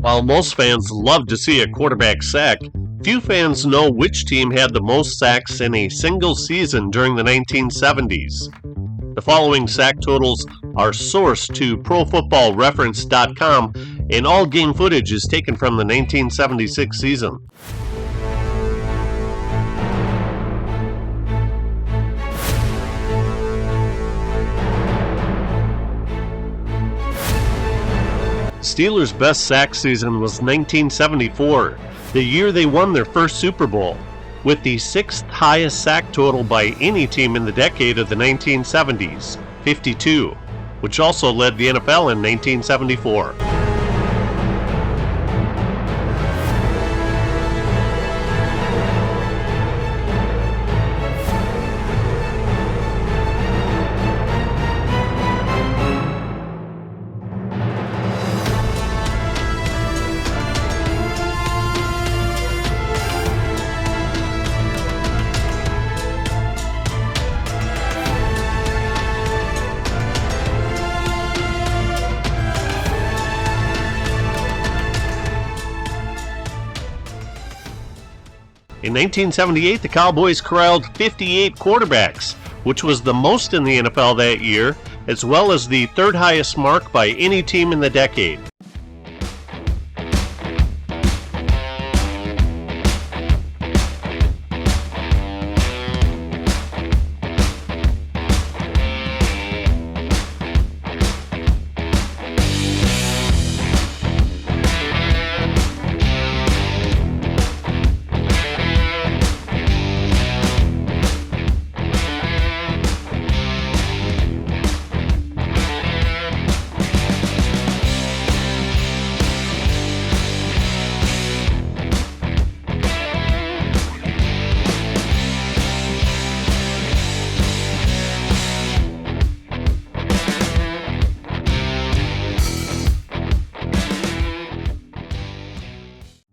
While most fans love to see a quarterback sack, few fans know which team had the most sacks in a single season during the 1970s. The following sack totals are sourced to ProFootballReference.com, and all game footage is taken from the 1976 season. Steelers' best sack season was 1974, the year they won their first Super Bowl, with the sixth highest sack total by any team in the decade of the 1970s, 52, which also led the NFL in 1974. In 1978, the Cowboys corralled 58 quarterbacks, which was the most in the NFL that year, as well as the third highest mark by any team in the decade.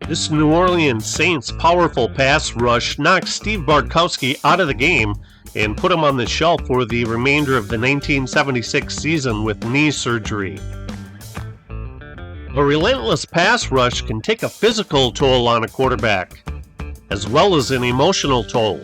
This New Orleans Saints powerful pass rush knocked Steve Bartkowski out of the game and put him on the shelf for the remainder of the 1976 season with knee surgery. A relentless pass rush can take a physical toll on a quarterback, as well as an emotional toll.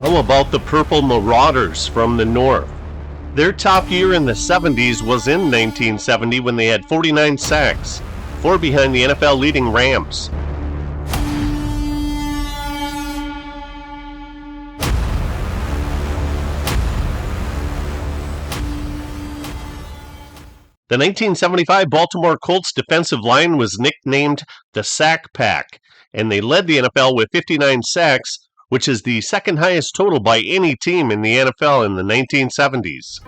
How about the Purple Marauders from the North? Their top year in the 70s was in 1970 when they had 49 sacks, 4 behind the NFL leading Rams. The 1975 Baltimore Colts defensive line was nicknamed the Sack Pack, and they led the NFL with 59 sacks, which is the second highest total by any team in the NFL in the 1970s.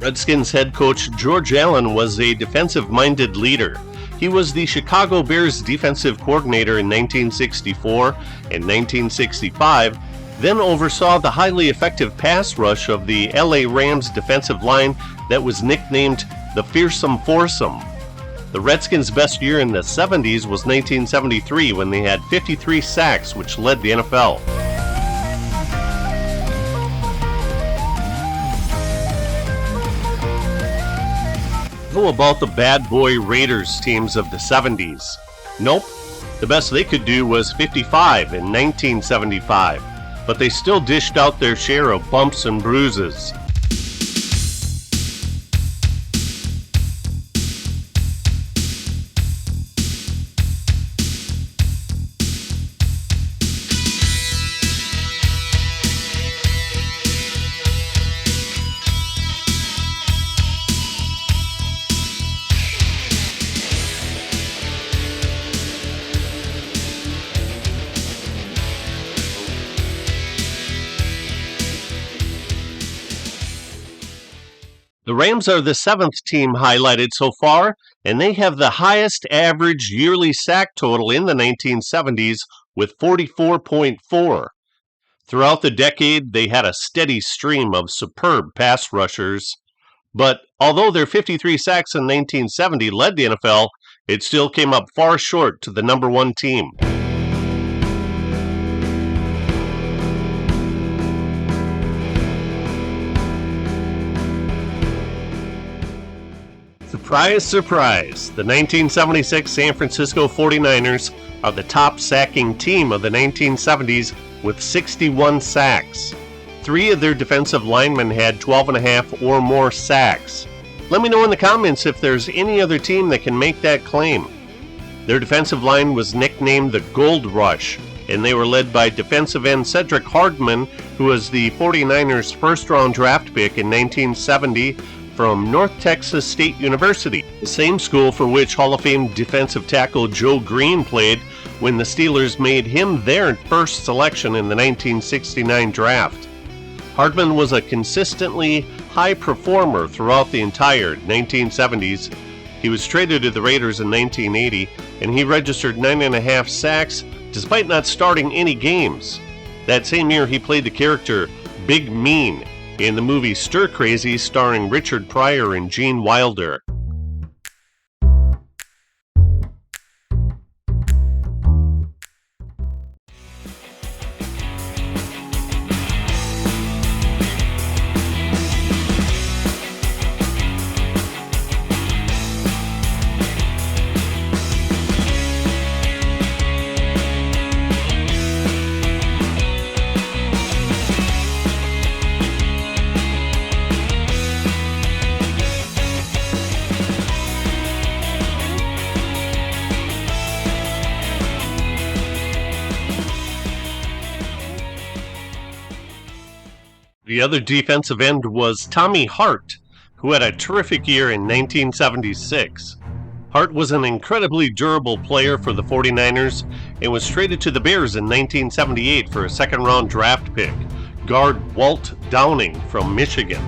Redskins head coach George Allen was a defensive-minded leader. He was the Chicago Bears defensive coordinator in 1964 and 1965, then oversaw the highly effective pass rush of the LA Rams defensive line that was nicknamed the Fearsome Foursome. The Redskins' best year in the 70s was 1973 when they had 53 sacks, which led the NFL. How about the bad boy Raiders teams of the 70s? Nope, the best they could do was 55 in 1975, but they still dished out their share of bumps and bruises. The Rams are the seventh team highlighted so far, and they have the highest average yearly sack total in the 1970s with 44.4. Throughout the decade, they had a steady stream of superb pass rushers. But although their 53 sacks in 1970 led the NFL, it still came up far short to the number one team. Surprise, surprise, the 1976 San Francisco 49ers are the top sacking team of the 1970s with 61 sacks. 3 of their defensive linemen had 12.5 or more sacks. Let me know in the comments if there's any other team that can make that claim. Their defensive line was nicknamed the Gold Rush, and they were led by defensive end Cedric Hardman, who was the 49ers' first-round draft pick in 1970 from North Texas State University, the same school for which Hall of Fame defensive tackle Joe Green played when the Steelers made him their first selection in the 1969 draft. Hardman was a consistently high performer throughout the entire 1970s. He was traded to the Raiders in 1980, and he registered 9.5 sacks despite not starting any games. That same year, he played the character Big Mean in the movie Stir Crazy starring Richard Pryor and Gene Wilder. The other defensive end was Tommy Hart, who had a terrific year in 1976. Hart was an incredibly durable player for the 49ers and was traded to the Bears in 1978 for a second-round draft pick, guard Walt Downing from Michigan.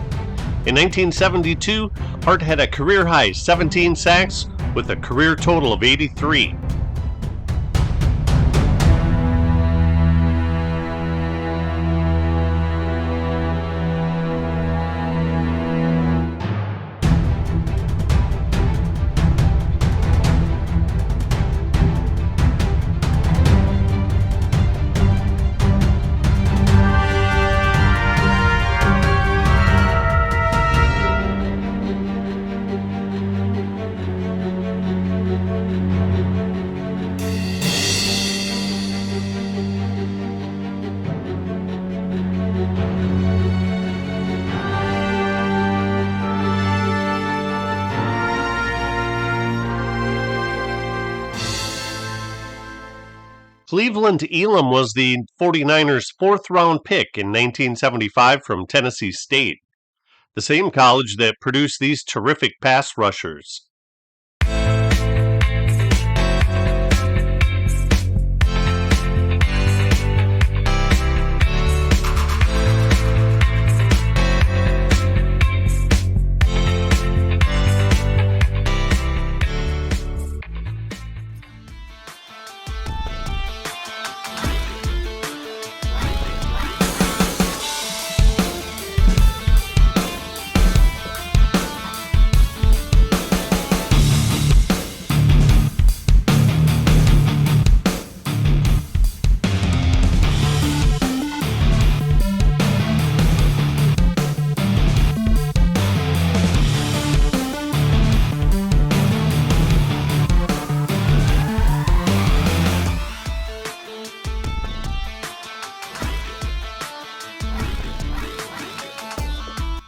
In 1972, Hart had a career-high 17 sacks with a career total of 83. Cleveland Elam was the 49ers' fourth-round pick in 1975 from Tennessee State, the same college that produced these terrific pass rushers.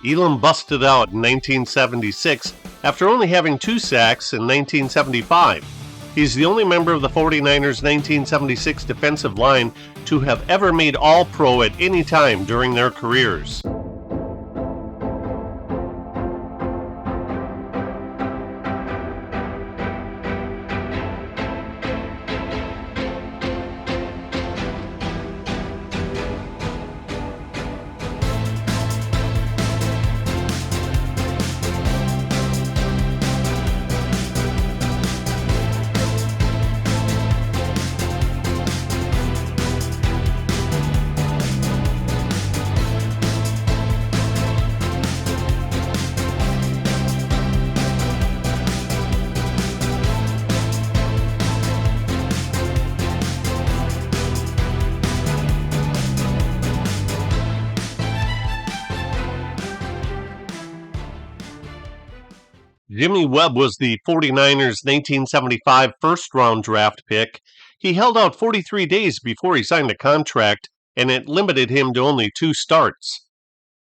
Elam busted out in 1976 after only having 2 sacks in 1975. He's the only member of the 49ers' 1976 defensive line to have ever made All-Pro at any time during their careers. Jimmy Webb was the 49ers' 1975 first-round draft pick. He held out 43 days before he signed a contract, and it limited him to only 2 starts.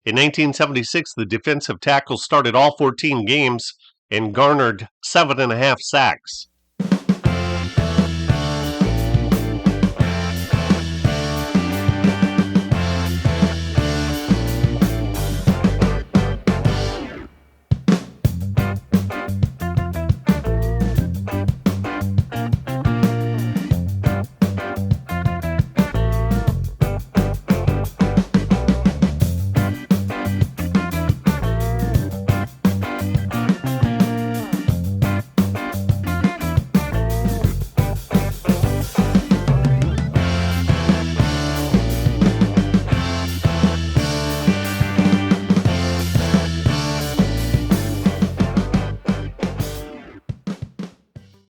In 1976, the defensive tackle started all 14 games and garnered 7.5 sacks.